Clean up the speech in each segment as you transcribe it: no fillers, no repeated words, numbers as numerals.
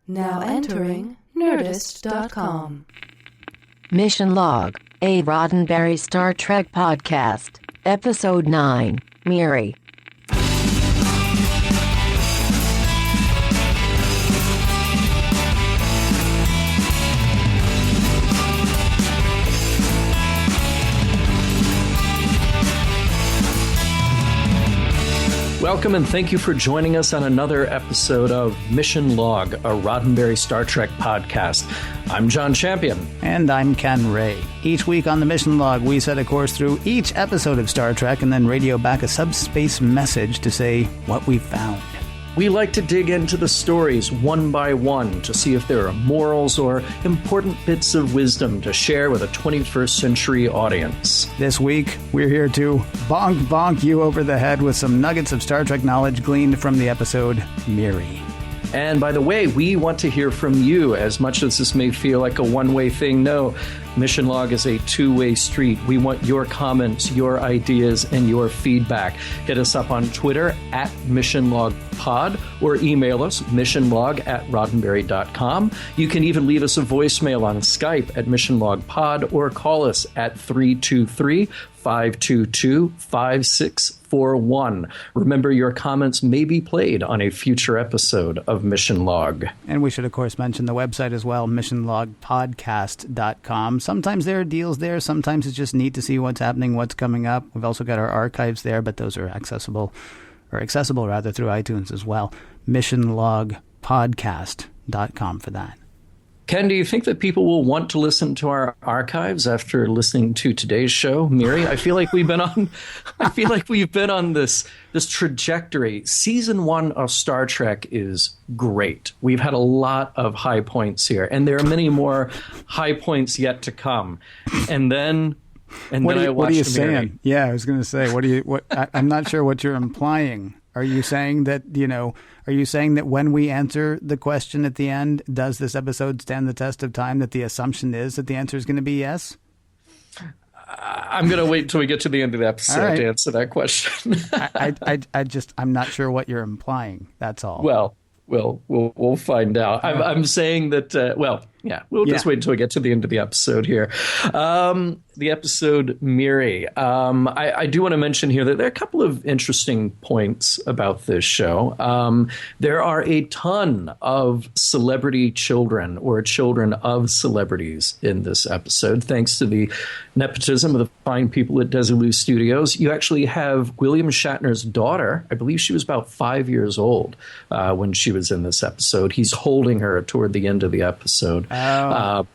Now entering Nerdist.com. Mission Log, a Roddenberry Star Trek podcast. Episode 9, Miri. Welcome and thank you for joining us on another episode of Mission Log, a Roddenberry Star Trek podcast. I'm John Champion. And I'm Ken Ray. Each week on the Mission Log, we set a course through each episode of Star Trek and then radio back a subspace message to say what we found. We like to dig into the stories one by one to see if there are morals or important bits of wisdom to share with a 21st century audience. This week, we're here to bonk you over the head with some nuggets of Star Trek knowledge gleaned from the episode Miri. And by the way, we want to hear from you. As much as this may feel like a one-way thing, no. Mission Log is a two-way street. We want your comments, your ideas, and your feedback. Hit us up on Twitter at MissionLogPod or email us missionlog@roddenberry.com. You can even leave us a voicemail on Skype at MissionLogPod or call us at 323-522-5641. Remember, your comments may be played on a future episode of Mission Log. And we should, of course, mention the website as well, missionlogpodcast.com. Sometimes there are deals there. Sometimes it's just neat to see what's happening, what's coming up. We've also got our archives there, but those are accessible through iTunes as well. missionlogpodcast.com for that. Ken, do you think that people will want to listen to our archives after listening to today's show, Miri? I feel like we've been on this trajectory. Season 1 of Star Trek is great. We've had a lot of high points here, and there are many more high points yet to come. And then I watched what are you Miri. saying? Yeah, I was going to say, I'm not sure what you're implying. Are you saying that, when we answer the question at the end, does this episode stand the test of time, that the assumption is that the answer is going to be yes? I'm going to wait until we get to the end of the episode to answer that question. I'm not sure what you're implying. That's all. Well, we'll find out. I'm saying that, we'll just wait until we get to the end of the episode here. The episode Miri. I do want to mention here that there are a couple of interesting points about this show. There are a ton of celebrity children or children of celebrities in this episode, thanks to the nepotism of the fine people at Desilu Studios. You actually have William Shatner's daughter. I believe she was about 5 years old when she was in this episode. He's holding her toward the end of the episode. Okay.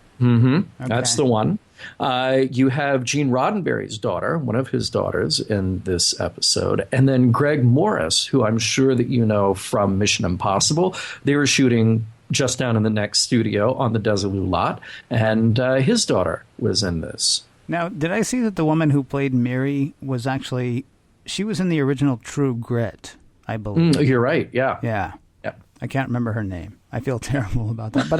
That's the one. You have Gene Roddenberry's daughter, one of his daughters, in this episode. And then Greg Morris, who I'm sure that you know from Mission Impossible. They were shooting just down in the next studio on the Desilu lot, and his daughter was in this. Now, did I see that the woman who played Miri was she was in the original True Grit, I believe. You're right, yeah. Yeah. I can't remember her name. I feel terrible about that. But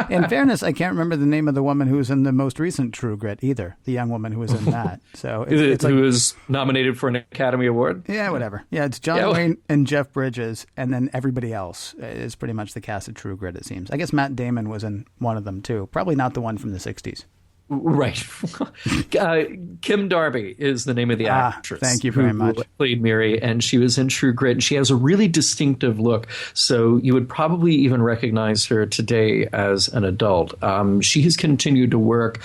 in fairness, I can't remember the name of the woman who was in the most recent True Grit either, the young woman who was in that. So it's who was nominated for an Academy Award? Yeah, whatever. Yeah, it's John Wayne and Jeff Bridges, and then everybody else is pretty much the cast of True Grit, it seems. I guess Matt Damon was in one of them, too. Probably not the one from the 60s. Right. Kim Darby is the name of the actress. Thank you very much. Who played Miri, and she was in True Grit, and she has a really distinctive look, so you would probably even recognize her today as an adult. She has continued to work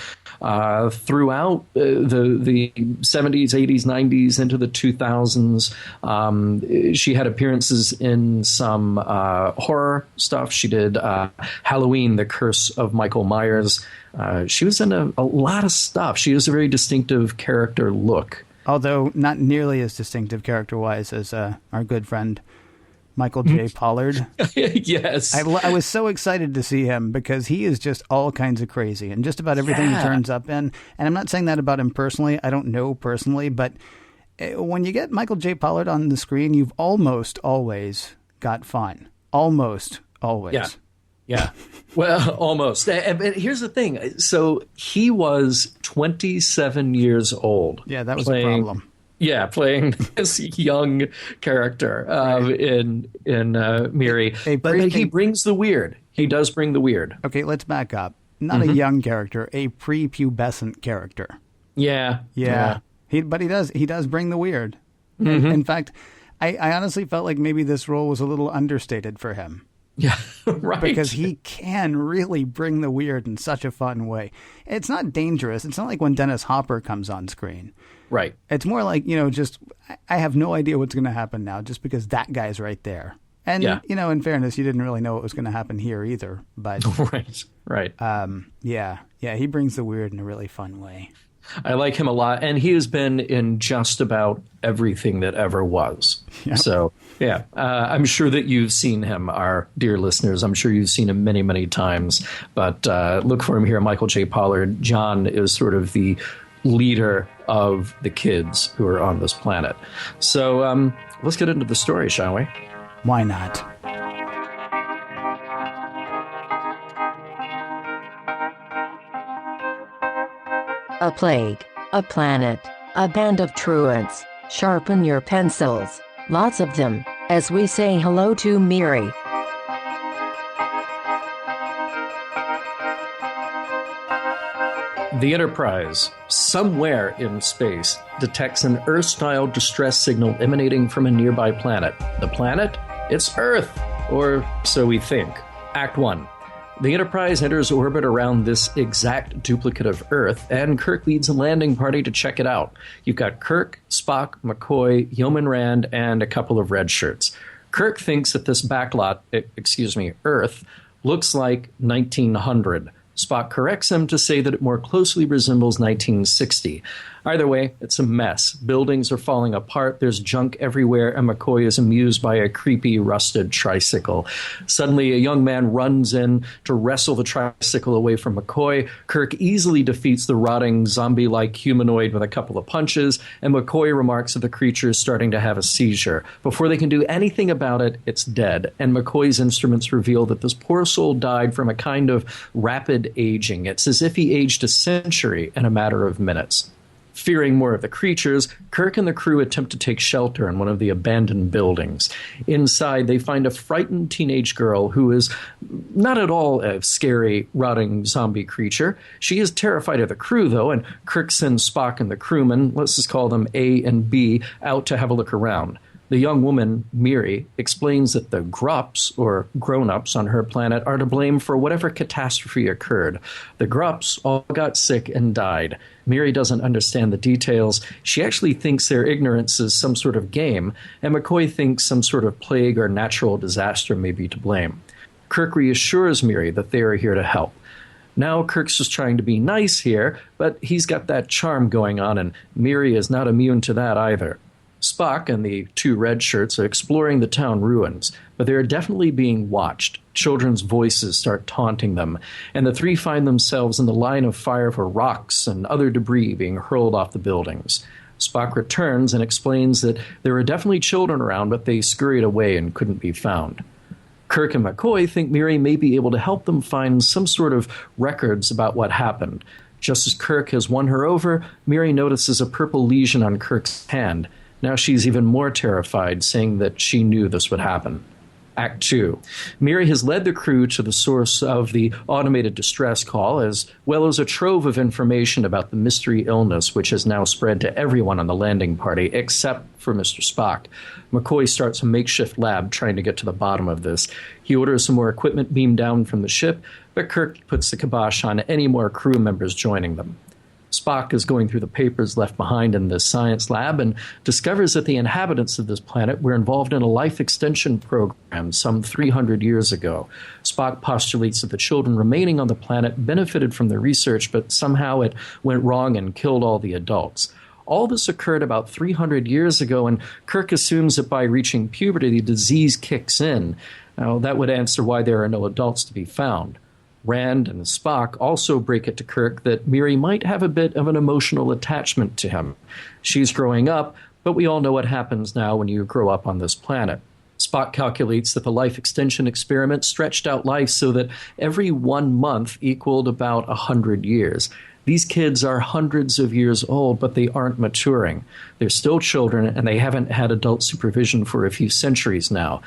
throughout the 70s, 80s, 90s, into the 2000s. She had appearances in some horror stuff. She did Halloween, The Curse of Michael Myers. She was in a lot of stuff. She has a very distinctive character look. Although not nearly as distinctive character-wise as our good friend Michael J. Pollard. Yes. I was so excited to see him because he is just all kinds of crazy and just about everything he turns up in. And I'm not saying that about him personally. I don't know personally. But when you get Michael J. Pollard on the screen, you've almost always got fun. Almost always. Yeah. Yeah. Well, almost. But here's the thing. So he was 27 years old. Yeah, that was a problem. Yeah, playing this young character in Miri. But he brings the weird. He does bring the weird. Okay, let's back up. Not a young character, a prepubescent character. Yeah. But he does bring the weird. In fact, I honestly felt like maybe this role was a little understated for him. Yeah, right. Because he can really bring the weird in such a fun way. It's not dangerous. It's not like when Dennis Hopper comes on screen. Right. It's more like, just, I have no idea what's going to happen now just because that guy's right there. And, in fairness, you didn't really know what was going to happen here either. But Right. Yeah, he brings the weird in a really fun way. I like him a lot, and he has been in just about everything that ever was. Yep. So, I'm sure that you've seen him, our dear listeners. I'm sure you've seen him many, many times. But look for him here, Michael J. Pollard. John is sort of the leader of the kids who are on this planet. So let's get into the story, shall we? Why not? A plague, a planet, a band of truants. Sharpen your pencils, lots of them, as we say hello to Miri. The Enterprise, somewhere in space, detects an Earth-style distress signal emanating from a nearby planet. The planet? It's Earth, or so we think. Act 1. The Enterprise enters orbit around this exact duplicate of Earth, and Kirk leads a landing party to check it out. You've got Kirk, Spock, McCoy, Yeoman Rand, and a couple of red shirts. Kirk thinks that this Earth, looks like 1900. Spock corrects him to say that it more closely resembles 1960. Either way, it's a mess. Buildings are falling apart, there's junk everywhere, and McCoy is amused by a creepy, rusted tricycle. Suddenly, a young man runs in to wrestle the tricycle away from McCoy. Kirk easily defeats the rotting, zombie-like humanoid with a couple of punches, and McCoy remarks that the creature is starting to have a seizure. Before they can do anything about it, it's dead, and McCoy's instruments reveal that this poor soul died from a kind of rapid aging. It's as if he aged a century in a matter of minutes. Fearing more of the creatures, Kirk and the crew attempt to take shelter in one of the abandoned buildings. Inside, they find a frightened teenage girl who is not at all a scary, rotting zombie creature. She is terrified of the crew, though, and Kirk sends Spock and the crewmen, let's just call them A and B, out to have a look around. The young woman, Miri, explains that the Grups, or grown-ups on her planet, are to blame for whatever catastrophe occurred. The Grups all got sick and died. Miri doesn't understand the details. She actually thinks their ignorance is some sort of game, and McCoy thinks some sort of plague or natural disaster may be to blame. Kirk reassures Miri that they are here to help. Now Kirk's just trying to be nice here, but he's got that charm going on, and Miri is not immune to that either. Spock and the two red shirts are exploring the town ruins, but they are definitely being watched. Children's voices start taunting them, and the three find themselves in the line of fire for rocks and other debris being hurled off the buildings. Spock returns and explains that there are definitely children around, but they scurried away and couldn't be found. Kirk and McCoy think Miri may be able to help them find some sort of records about what happened. Just as Kirk has won her over, Miri notices a purple lesion on Kirk's hand. Now she's even more terrified, saying that she knew this would happen. Act 2. Miri has led the crew to the source of the automated distress call, as well as a trove of information about the mystery illness, which has now spread to everyone on the landing party, except for Mr. Spock. McCoy starts a makeshift lab trying to get to the bottom of this. He orders some more equipment beamed down from the ship, but Kirk puts the kibosh on any more crew members joining them. Spock is going through the papers left behind in this science lab and discovers that the inhabitants of this planet were involved in a life extension program some 300 years ago. Spock postulates that the children remaining on the planet benefited from the research, but somehow it went wrong and killed all the adults. All this occurred about 300 years ago, and Kirk assumes that by reaching puberty, the disease kicks in. Now, that would answer why there are no adults to be found. Rand and Spock also break it to Kirk that Miri might have a bit of an emotional attachment to him. She's growing up, but we all know what happens now when you grow up on this planet. Spock calculates that the life extension experiment stretched out life so that every 1 month equaled about 100 years. These kids are hundreds of years old, but they aren't maturing. They're still children, and they haven't had adult supervision for a few centuries now.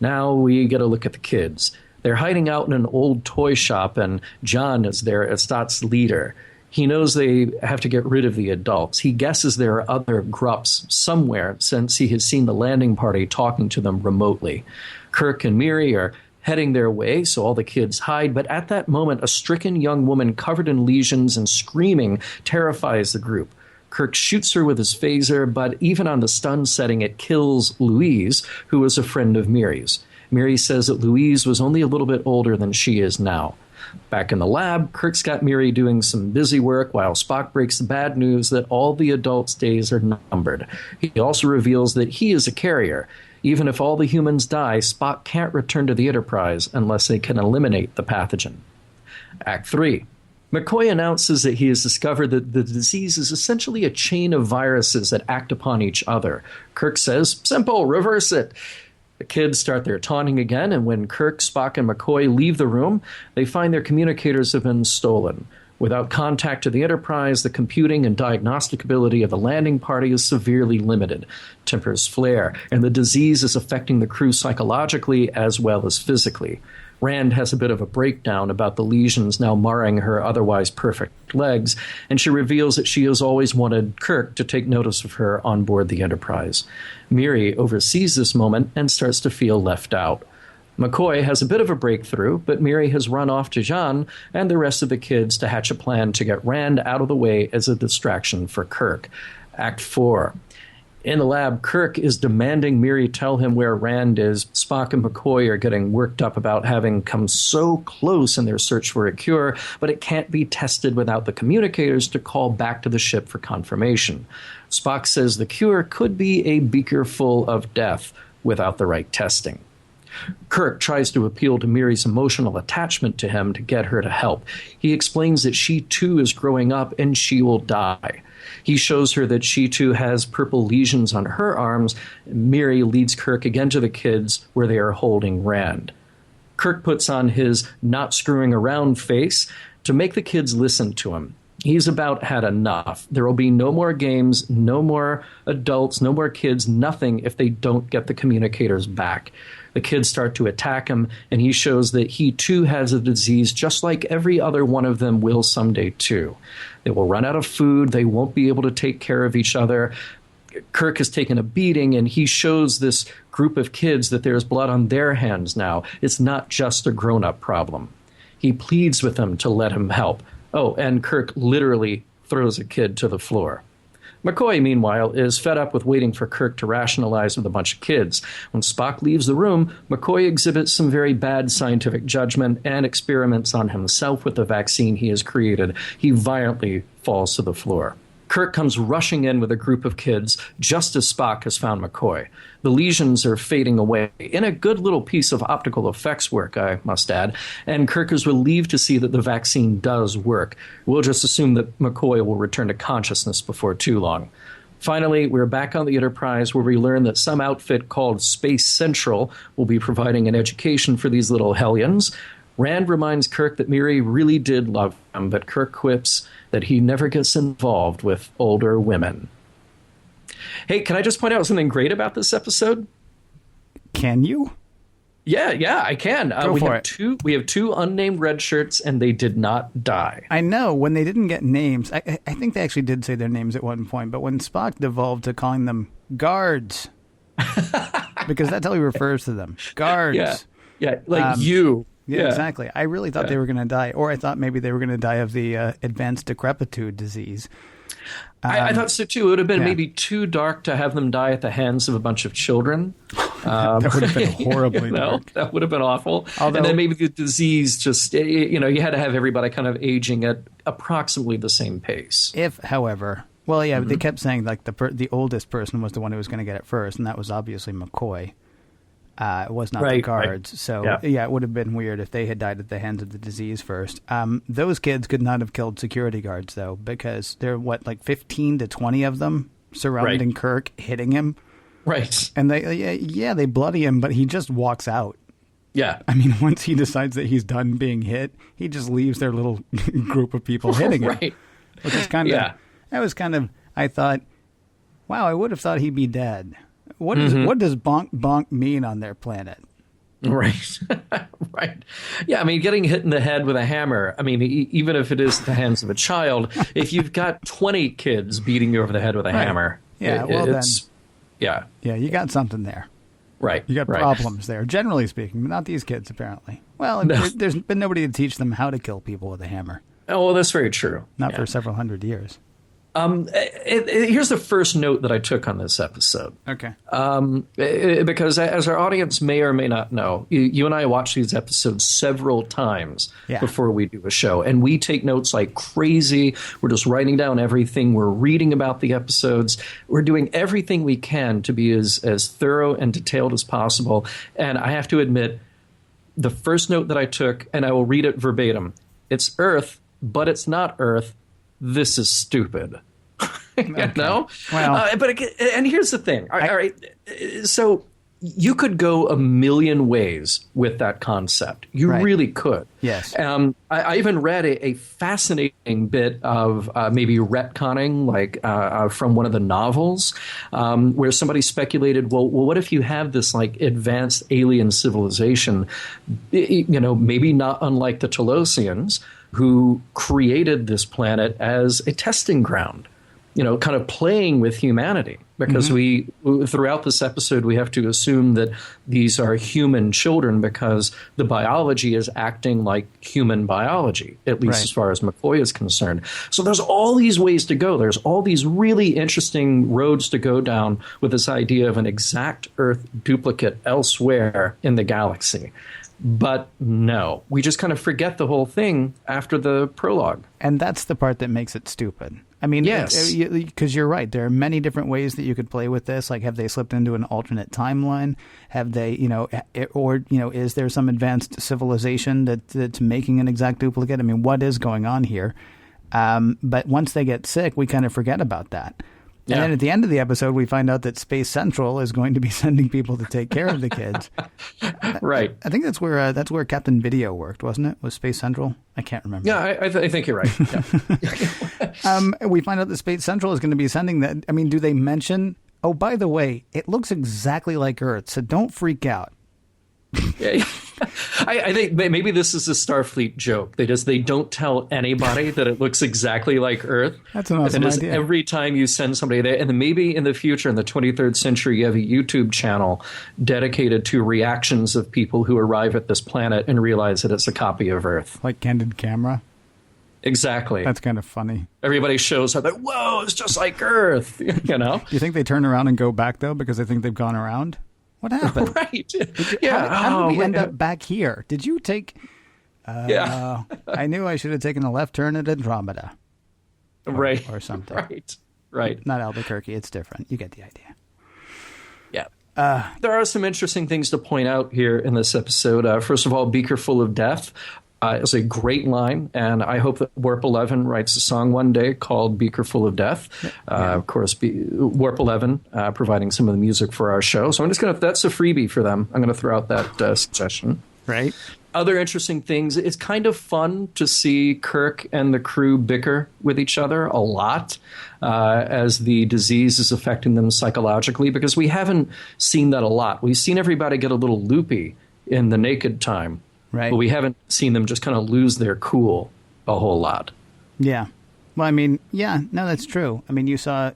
Now we get a look at the kids. They're hiding out in an old toy shop, and John is their Estat's leader. He knows they have to get rid of the adults. He guesses there are other grups somewhere since he has seen the landing party talking to them remotely. Kirk and Miri are heading their way, so all the kids hide. But at that moment, a stricken young woman covered in lesions and screaming terrifies the group. Kirk shoots her with his phaser, but even on the stun setting, it kills Louise, who was a friend of Miri's. Miri says that Louise was only a little bit older than she is now. Back in the lab, Kirk's got Miri doing some busy work while Spock breaks the bad news that all the adults' days are numbered. He also reveals that he is a carrier. Even if all the humans die, Spock can't return to the Enterprise unless they can eliminate the pathogen. Act 3. McCoy announces that he has discovered that the disease is essentially a chain of viruses that act upon each other. Kirk says, "Simple, reverse it." The kids start their taunting again, and when Kirk, Spock, and McCoy leave the room, they find their communicators have been stolen. Without contact to the Enterprise, the computing and diagnostic ability of the landing party is severely limited. Tempers flare, and the disease is affecting the crew psychologically as well as physically. Rand has a bit of a breakdown about the lesions now marring her otherwise perfect legs, and she reveals that she has always wanted Kirk to take notice of her on board the Enterprise. Miri oversees this moment and starts to feel left out. McCoy has a bit of a breakthrough, but Miri has run off to Jean and the rest of the kids to hatch a plan to get Rand out of the way as a distraction for Kirk. Act 4. In the lab, Kirk is demanding Miri tell him where Rand is. Spock and McCoy are getting worked up about having come so close in their search for a cure, but it can't be tested without the communicators to call back to the ship for confirmation. Spock says the cure could be a beaker full of death without the right testing. Kirk tries to appeal to Miri's emotional attachment to him to get her to help. He explains that she too is growing up and she will die. He shows her that she too has purple lesions on her arms. Miri leads Kirk again to the kids where they are holding Rand. Kirk puts on his not screwing around face to make the kids listen to him. He's about had enough. There will be no more games, no more adults, no more kids, nothing if they don't get the communicators back. The kids start to attack him, and he shows that he too has a disease just like every other one of them will someday too. They will run out of food. They won't be able to take care of each other. Kirk has taken a beating, and he shows this group of kids that there's blood on their hands now. It's not just a grown-up problem. He pleads with them to let him help. Oh, and Kirk literally throws a kid to the floor. McCoy, meanwhile, is fed up with waiting for Kirk to rationalize with a bunch of kids. When Spock leaves the room, McCoy exhibits some very bad scientific judgment and experiments on himself with the vaccine he has created. He violently falls to the floor. Kirk comes rushing in with a group of kids just as Spock has found McCoy. The lesions are fading away in a good little piece of optical effects work, I must add, and Kirk is relieved to see that the vaccine does work. We'll just assume that McCoy will return to consciousness before too long. Finally, we're back on the Enterprise where we learn that some outfit called Space Central will be providing an education for these little hellions. Rand reminds Kirk that Miri really did love him, but Kirk quips that he never gets involved with older women. Hey, can I just point out something great about this episode? Can you? Yeah, I can. Go for it. We have two unnamed red shirts, and they did not die. I know. When they didn't get names, I think they actually did say their names at one point, but when Spock devolved to calling them guards, because that's how he refers to them, guards. Yeah, like you. Yeah, exactly. I really thought they were going to die, or I thought maybe they were going to die of the advanced decrepitude disease. I thought so too. It would have been maybe too dark to have them die at the hands of a bunch of children. That would have been horribly dark. That would have been awful. And then maybe the disease just, you had to have everybody kind of aging at approximately the same pace. If, however, they kept saying like the oldest person was the one who was going to get it first, and that was obviously McCoy. It was not the guards. Right. So, it would have been weird if they had died at the hands of the disease first. Those kids could not have killed security guards, though, because there are, 15 to 20 of them surrounding Kirk, hitting him. Right. And they bloody him, but he just walks out. Yeah. I mean, once he decides that he's done being hit, he just leaves their little group of people hitting him. Right. Which is kind of, that was kind of, I thought, wow, I would have thought he'd be dead. What does bonk bonk mean on their planet? Right. Right. Yeah, I mean, getting hit in the head with a hammer, I mean, even if it is at the hands of a child, if you've got 20 kids beating you over the head with a hammer, it's... Yeah. Yeah, you got something there. Right. You got problems there, generally speaking, but not these kids, apparently. Well, there's been nobody to teach them how to kill people with a hammer. Oh, well, that's very true. Not for several hundred years. Here's the first note that I took on this episode. Okay. Because as our audience may or may not know, you and I watch these episodes several times before we do a show. And we take notes like crazy. We're just writing down everything. We're reading about the episodes. We're doing everything we can to be as thorough and detailed as possible. And I have to admit, the first note that I took, and I will read it verbatim, it's Earth, but it's not Earth. This is stupid. You know? Well, and here's the thing. All right. So you could go a million ways with that concept. You really could. Yes. I even read a fascinating bit of maybe retconning, like from one of the novels, where somebody speculated, well, what if you have this like advanced alien civilization, you know, maybe not unlike the Telosians, who created this planet as a testing ground, you know, kind of playing with humanity. Because we, throughout this episode, we have to assume that these are human children because the biology is acting like human biology, at least as far as McCoy is concerned. So there's all these ways to go. There's all these really interesting roads to go down with this idea of an exact Earth duplicate elsewhere in the galaxy. But no, we just kind of forget the whole thing after the prologue. And that's the part that makes it stupid. I mean, yes, because you're right. There are many different ways that you could play with this. Like, have they slipped into an alternate timeline? Have they, you know, or, you know, is there some advanced civilization that's making an exact duplicate? I mean, what is going on here? But once they get sick, we kind of forget about that. And then at the end of the episode, we find out that Space Central is going to be sending people to take care of the kids. Right. I think that's where Captain Video worked, wasn't it? Was Space Central? I can't remember. Yeah, I think you're right. Yeah. We find out that Space Central is going to be sending that. I mean, do they mention, oh, by the way, it looks exactly like Earth, so don't freak out. Yeah. I think maybe this is a Starfleet joke. They don't tell anybody that it looks exactly like Earth. That's an awesome idea. Every time you send somebody there, and then maybe in the future, in the 23rd century, you have a YouTube channel dedicated to reactions of people who arrive at this planet and realize that it's a copy of Earth. Like Candid Camera? Exactly. That's kind of funny. Everybody shows up like, whoa, it's just like Earth, you know? Do you think they turn around and go back, though, because they think they've gone around? What happened? Right. How did we end up back here? Did you take... I knew I should have taken a left turn at Andromeda. Right. Or something. Right. Not Albuquerque. It's different. You get the idea. Yeah. There are some interesting things to point out here in this episode. First of all, Beaker Full of Death is a great line, and I hope that Warp 11 writes a song one day called Beaker Full of Death. Of course, Warp 11 providing some of the music for our show. So I'm just going to, that's a freebie for them. I'm going to throw out that suggestion. Right. Other interesting things, it's kind of fun to see Kirk and the crew bicker with each other a lot as the disease is affecting them psychologically, because we haven't seen that a lot. We've seen everybody get a little loopy in the naked time. Right. But we haven't seen them just kind of lose their cool a whole lot. Yeah. Well, I mean, no, that's true. I mean, you saw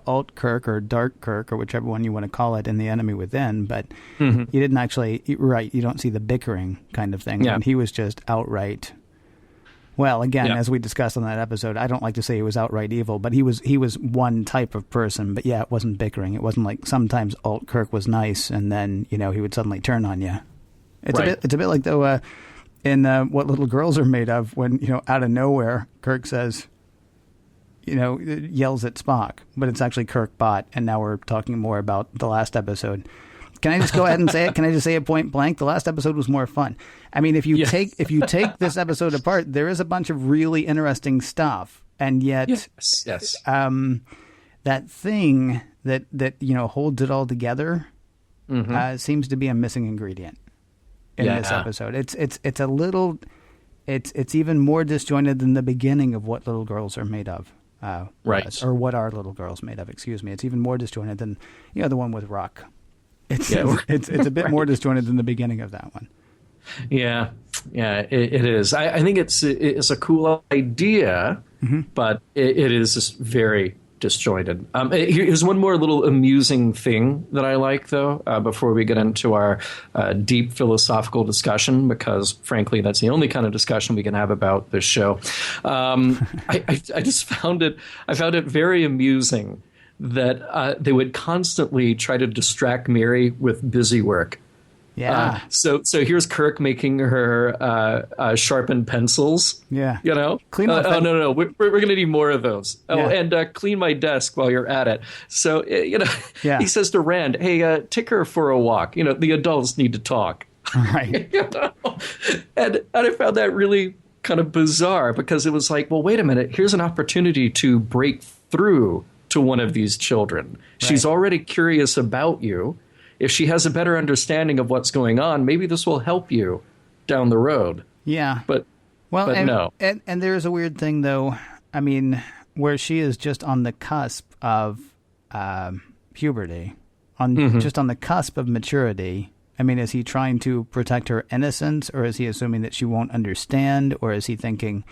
Alt Kirk or Dark Kirk or whichever one you want to call it in The Enemy Within, but you didn't actually, right, you don't see the bickering kind of thing. Yeah. And he was just outright, well, again, as we discussed on that episode, I don't like to say he was outright evil, but he was one type of person. But yeah, it wasn't bickering. It wasn't like sometimes Alt Kirk was nice and then, you know, he would suddenly turn on you. It's a bit like though in What Little Girls Are Made Of, when, you know, out of nowhere Kirk says, you know, yells at Spock, but it's actually Kirk Bot, and now we're talking more about the last episode. Can I just go ahead and say it? Can I just say it point blank? The last episode was more fun. I mean, if you take this episode apart, there is a bunch of really interesting stuff, and yet that thing that you know holds it all together seems to be a missing ingredient. in this episode. It's a little, it's even more disjointed than the beginning of What Little Girls Are Made Of. Right. Or What Are Little Girls Made Of, excuse me. It's even more disjointed than, the one with Rock. It's a bit more disjointed than the beginning of that one. Yeah, it is. I think it's a cool idea, but it is just very disjointed. Here's one more little amusing thing that I like, though, before we get into our deep philosophical discussion, because, frankly, that's the only kind of discussion we can have about this show. I just found it very amusing that they would constantly try to distract Miri with busy work. Yeah. So here's Kirk making her sharpen pencils. Yeah. Clean up. No. We're going to need more of those. Oh, yeah. And clean my desk while you're at it. So Yeah. He says to Rand, "Hey, take her for a walk. The adults need to talk." Right. And I found that really kind of bizarre, because it was like, well, wait a minute. Here's an opportunity to break through to one of these children. Right. She's already curious about you. If she has a better understanding of what's going on, maybe this will help you down the road. Yeah. But no. And there's a weird thing, though. I mean, where she is just on the cusp of puberty, just on the cusp of maturity. I mean, is he trying to protect her innocence, or is he assuming that she won't understand, or is he thinking,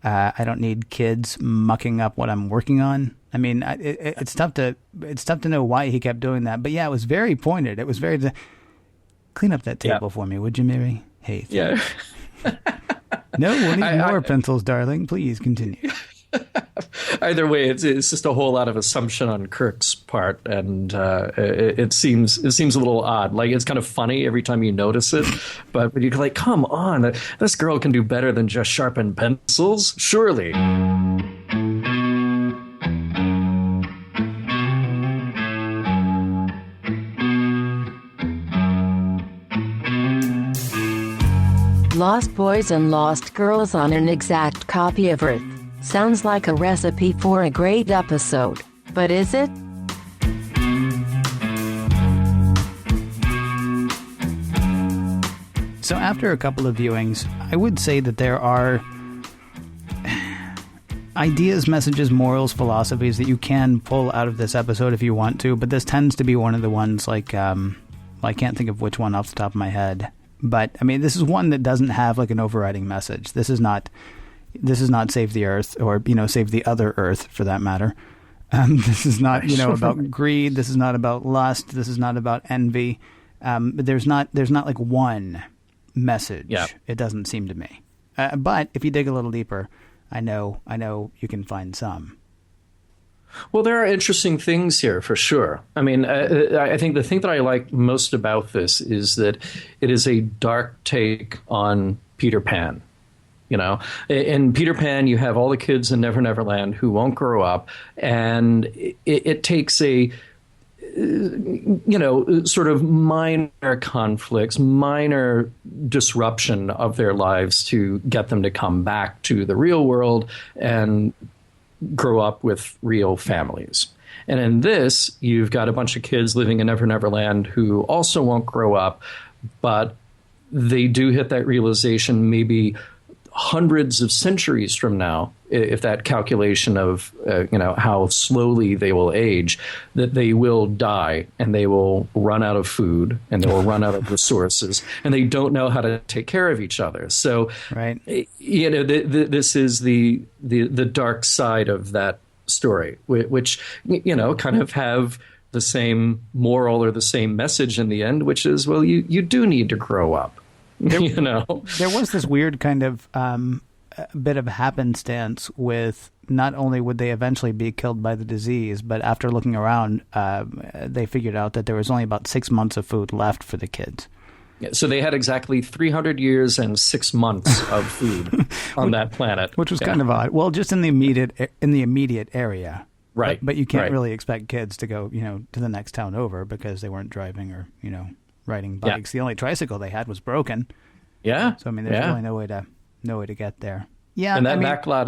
I don't need kids mucking up what I'm working on? I mean, it's tough to know why he kept doing that. But yeah, it was very pointed. It was very clean up that table for me, would you, Miri? Hey. Yeah. No, we'll need more pencils, darling. Please continue. Either way, it's just a whole lot of assumption on Kirk's part, and it seems a little odd. Like, it's kind of funny every time you notice it, but you're like, come on, this girl can do better than just sharpen pencils, surely. Lost boys and lost girls on an exact copy of Earth. Sounds like a recipe for a great episode, but is it? So after a couple of viewings, I would say that there are ideas, messages, morals, philosophies that you can pull out of this episode if you want to, but this tends to be one of the ones like, I can't think of which one off the top of my head. But, I mean, this is one that doesn't have, like, an overriding message. This is not save the Earth, or, save the other Earth, for that matter. This is not, about greed. This is not about lust. This is not about envy. But there's not, like, one message. Yeah. It doesn't seem to me. But if you dig a little deeper, I know you can find some. Well, there are interesting things here, for sure. I mean, I think the thing that I like most about this is that it is a dark take on Peter Pan. In Peter Pan, you have all the kids in Never Never Land who won't grow up, and it takes a sort of minor conflicts, minor disruption of their lives to get them to come back to the real world and grow up with real families. And in this, you've got a bunch of kids living in Never Never Land who also won't grow up, but they do hit that realization maybe hundreds of centuries from now, if that calculation of how slowly they will age, that they will die and they will run out of food and they will run out of resources, and they don't know how to take care of each other. So, right. This is the dark side of that story, which kind of have the same moral or the same message in the end, which is, well, you do need to grow up. There was this weird kind of bit of happenstance with not only would they eventually be killed by the disease, but after looking around, they figured out that there was only about 6 months of food left for the kids. Yeah, so they had exactly 300 years and 6 months of food on that planet, which was kind of odd. Well, just in the immediate area, right? But you can't really expect kids to go, to the next town over because they weren't driving or, riding bikes. Yeah. The only tricycle they had was broken. Yeah. So I mean, there's really no way to get there. Yeah, and that backlot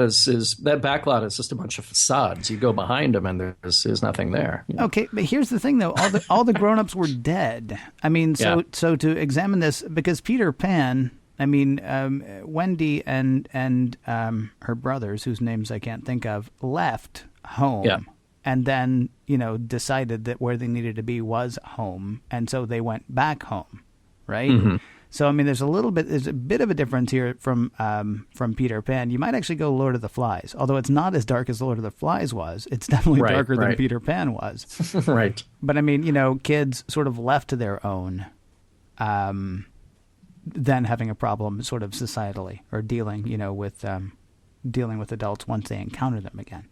is just a bunch of facades. You go behind them, and there's nothing there. Okay, but here's the thing, though: all the grown-ups were dead. I mean, so to examine this, because Peter Pan, I mean, Wendy and her brothers, whose names I can't think of, left home, and then decided that where they needed to be was home, and so they went back home, right? Mm-hmm. So, I mean, there's a bit of a difference here from Peter Pan. You might actually go Lord of the Flies, although it's not as dark as Lord of the Flies was. It's definitely darker than Peter Pan was. Right. But, I mean, kids sort of left to their own, then having a problem sort of societally or dealing with adults once they encounter them again.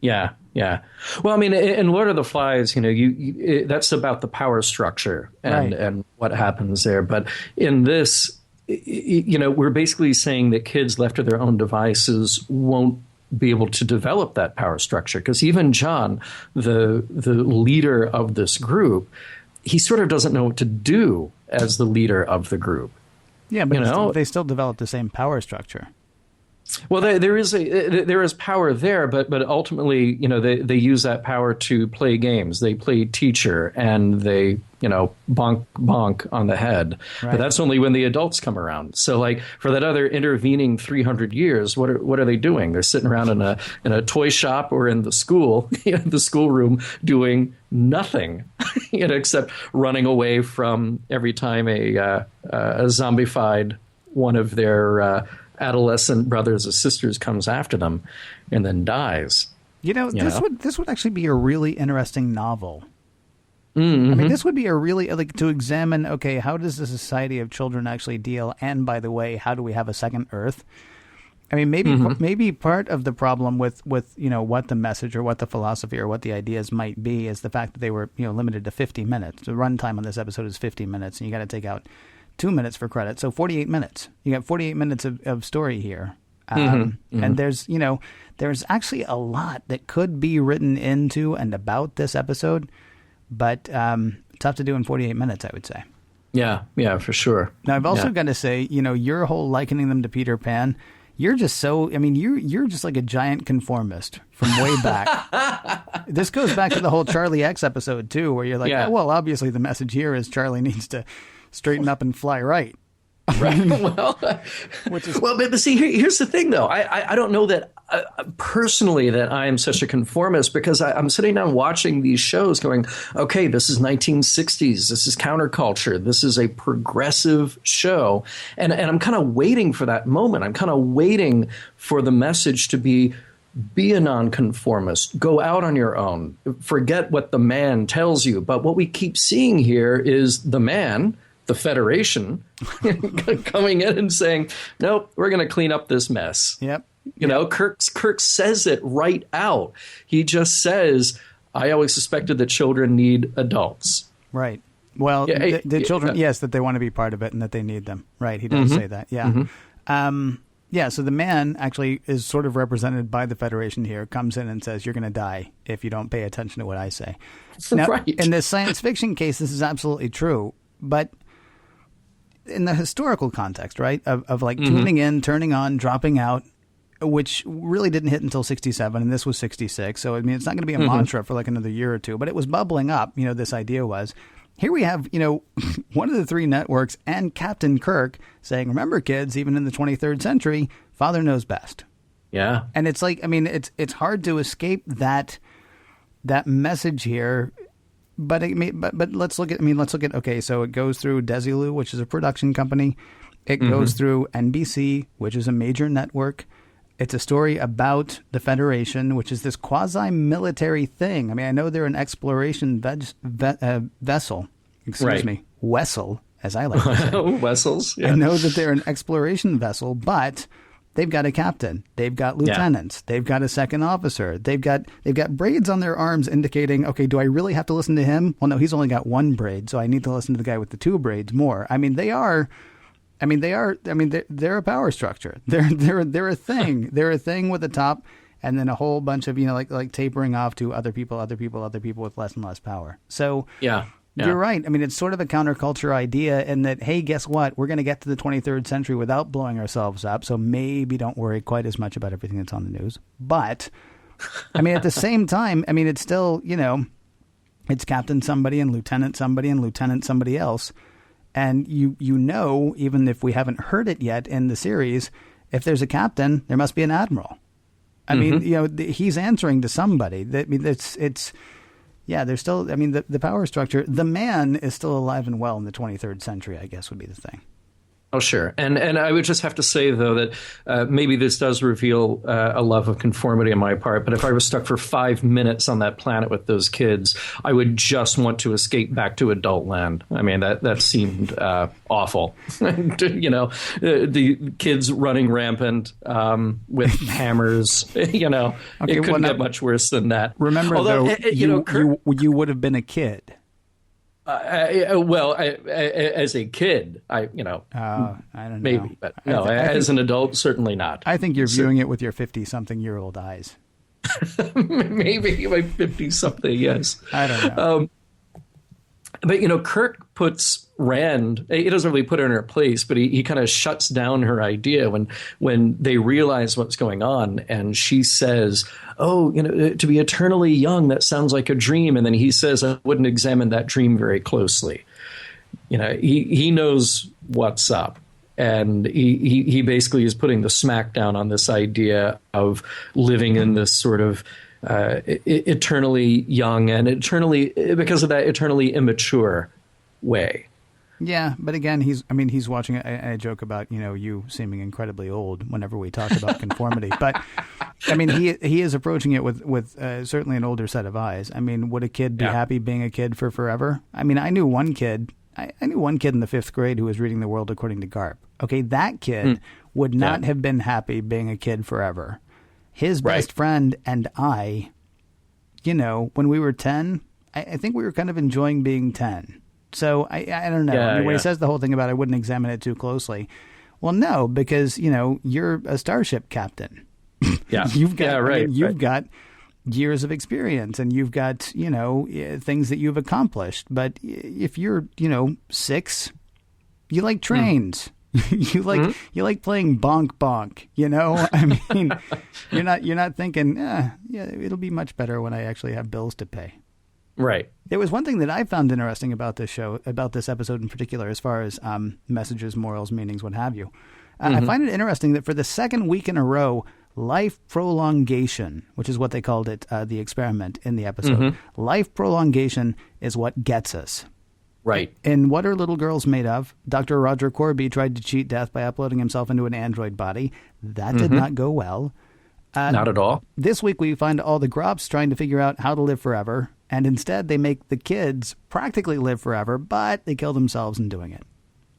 Yeah, yeah. Well, I mean, in Lord of the Flies, that's about the power structure and what happens there. But in this, we're basically saying that kids left to their own devices won't be able to develop that power structure. Because even John, the leader of this group, he sort of doesn't know what to do as the leader of the group. Yeah, but they still develop the same power structure. Well, there is power there, but ultimately, they use that power to play games. They play teacher and they, bonk bonk on the head. Right. But that's only when the adults come around. So, like for that other intervening 300 years, what are they doing? They're sitting around in a toy shop or in the school, the schoolroom, doing nothing, except running away from every time a zombified one of their adolescent brothers or sisters comes after them and then dies. This would actually be a really interesting novel. Mm-hmm. I mean, this would be a really, to examine, okay, how does the society of children actually deal? And by the way, how do we have a second Earth? I mean, maybe part of the problem with what the message or what the philosophy or what the ideas might be is the fact that they were, limited to 50 minutes. The runtime on this episode is 50 minutes, and you got to take out 2 minutes for credit. So 48 minutes. You got 48 minutes of story here. And there's actually a lot that could be written into and about this episode, but tough to do in 48 minutes, I would say. Yeah, for sure. Now, I've also got to say, your whole likening them to Peter Pan, you're just you're just like a giant conformist from way back. This goes back to the whole Charlie X episode, too, where you're like, oh, well, obviously the message here is Charlie needs to straighten up and fly right. Right. But see, here's the thing, though. I don't know that personally that I am such a conformist, because I'm sitting down watching these shows going, okay, this is 1960s. This is counterculture. This is a progressive show. And I'm kind of waiting for that moment. I'm kind of waiting for the message to be a nonconformist. Go out on your own. Forget what the man tells you. But what we keep seeing here is the man, the Federation, coming in and saying, nope, we're going to clean up this mess. Yep. Kirk says it right out. He just says, I always suspected that children need adults. Right. Well, the children, yes, that they want to be part of it and that they need them. Right. He does say that. Yeah. Mm-hmm. So the man actually is sort of represented by the Federation here, comes in and says, you're going to die if you don't pay attention to what I say. Now, right. In this science fiction case, this is absolutely true. But in the historical context, right, of like tuning in, turning on, dropping out, which really didn't hit until 67, and this was 66. So, I mean, it's not going to be a mantra for like another year or two, but it was bubbling up, this idea was. Here we have, one of the three networks and Captain Kirk saying, remember, kids, even in the 23rd century, father knows best. Yeah. And it's like, I mean, it's hard to escape that message here. But let's look at, okay, so it goes through Desilu, which is a production company. It goes through NBC, which is a major network. It's a story about the Federation, which is this quasi-military thing. I mean, I know they're an exploration vessel. Excuse me. Wessel, as I like to say. Vessels. Yeah. I know that they're an exploration vessel, but they've got a captain. They've got lieutenants. Yeah. They've got a second officer. They've got braids on their arms indicating, okay, do I really have to listen to him? Well, no, he's only got one braid, so I need to listen to the guy with the two braids more. I mean, they're a power structure. They're a thing. They're a thing with a top, and then a whole bunch of like tapering off to other people with less and less power. So You're right. I mean, it's sort of a counterculture idea in that, hey, guess what? We're going to get to the 23rd century without blowing ourselves up. So maybe don't worry quite as much about everything that's on the news. But, I mean, at the same time, I mean, it's still, it's Captain somebody and Lieutenant somebody else. And you know, even if we haven't heard it yet in the series, if there's a captain, there must be an admiral. I mean, he's answering to somebody. I mean, there's still, I mean, the power structure, the man is still alive and well in the 23rd century, I guess would be the thing. Oh, sure. And I would just have to say, though, that maybe this does reveal a love of conformity on my part. But if I was stuck for 5 minutes on that planet with those kids, I would just want to escape back to adult land. I mean, that seemed awful. The kids running rampant with hammers, it couldn't get much worse than that. Remember, although, you would have been a kid. As a kid, I don't know. Maybe, but no, as an adult, certainly not. I think you're viewing it with your 50-something-year-old eyes. Maybe my 50-something, yes. I don't know. But, Kirk puts Rand, he doesn't really put her in her place, but he kind of shuts down her idea when they realize what's going on. And she says, to be eternally young, that sounds like a dream. And then he says, I wouldn't examine that dream very closely. He knows what's up. And he basically is putting the smack down on this idea of living in this sort of eternally young and because of that, eternally immature way. Yeah, but again, he's watching. I joke about you seeming incredibly old whenever we talk about conformity, but I mean he is approaching it with certainly an older set of eyes. I mean, would a kid be happy being a kid for forever? I mean, I knew one kid in the 5th grade who was reading The World According to Garp. Okay, that kid would not have been happy being a kid forever. His best friend and I, when we were 10, I think we were kind of enjoying being 10. So I don't know. When he says the whole thing about I wouldn't examine it too closely. Well, no, because, you're a starship captain. Yeah. You've got years of experience and you've got, things that you've accomplished. But if you're, 6, you like trains. You like playing bonk bonk, I mean, you're not thinking, it'll be much better when I actually have bills to pay. Right. There was one thing that I found interesting about this show, about this episode in particular, as far as messages, morals, meanings, what have you. I find it interesting that for the second week in a row, life prolongation, which is what they called it, the experiment in the episode, life prolongation is what gets us. Right. And what are little girls made of? Dr. Roger Corby tried to cheat death by uploading himself into an android body. That did not go well. Not at all. This week we find all the Grops trying to figure out how to live forever. And instead they make the kids practically live forever, but they kill themselves in doing it.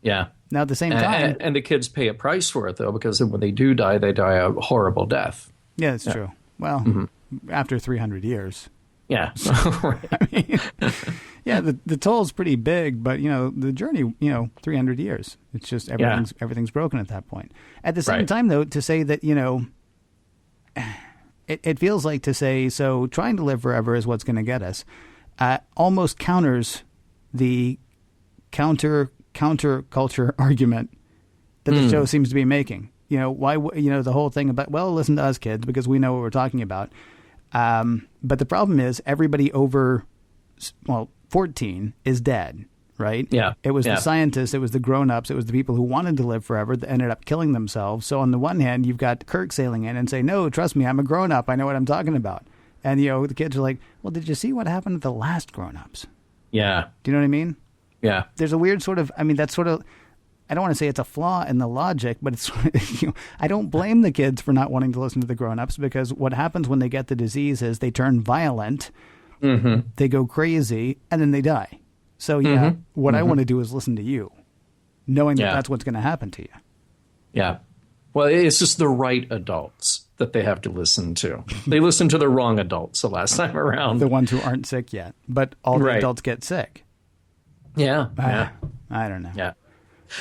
Yeah. Now at the same time. And the kids pay a price for it, though, because when they do die, they die a horrible death. Yeah, that's true. Well, after 300 years. Yeah. So, I mean, the toll's pretty big, but, the journey, 300 years. It's just everything's broken at that point. At the same time, though, to say that, it feels like to say, so trying to live forever is what's going to get us, almost counters the counter-culture argument that the show seems to be making. Why, the whole thing about, well, listen to us kids because we know what we're talking about. But the problem is everybody over, 14 is dead, right? Yeah. It was the scientists, it was the grown-ups, it was the people who wanted to live forever that ended up killing themselves. So on the one hand, you've got Kirk sailing in and say, no, trust me, I'm a grown-up. I know what I'm talking about. And, the kids are like, well, did you see what happened to the last grown-ups? Yeah. Do you know what I mean? Yeah. There's a weird sort of, that's sort of, I don't want to say it's a flaw in the logic, but it's, I don't blame the kids for not wanting to listen to the grown-ups because what happens when they get the disease is they turn violent, they go crazy, and then they die. So, what I want to do is listen to you, knowing that that's what's going to happen to you. Yeah. Well, it's just the right adults that they have to listen to. They listened to the wrong adults the last time around. The ones who aren't sick yet, but all the adults get sick. Yeah. I don't know. Yeah.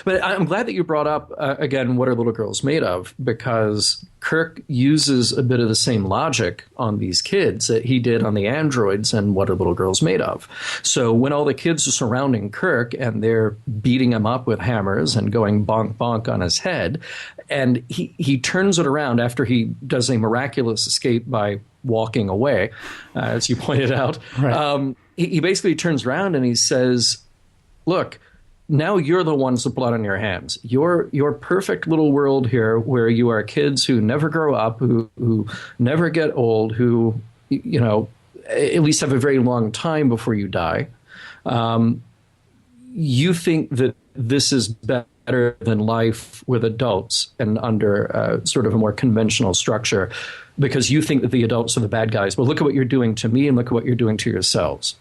But I'm glad that you brought up, again, what are little girls made of? Because Kirk uses a bit of the same logic on these kids that he did on the androids and what are little girls made of. So when all the kids are surrounding Kirk and they're beating him up with hammers and going bonk, bonk on his head, and he turns it around after he does a miraculous escape by walking away, as you pointed out. Right. He basically turns around and he says, look, now you're the ones with blood on your hands. Your perfect little world here where you are kids who never grow up, who never get old, who, at least have a very long time before you die. You think that this is better than life with adults and under sort of a more conventional structure because you think that the adults are the bad guys. Well, look at what you're doing to me and look at what you're doing to yourselves.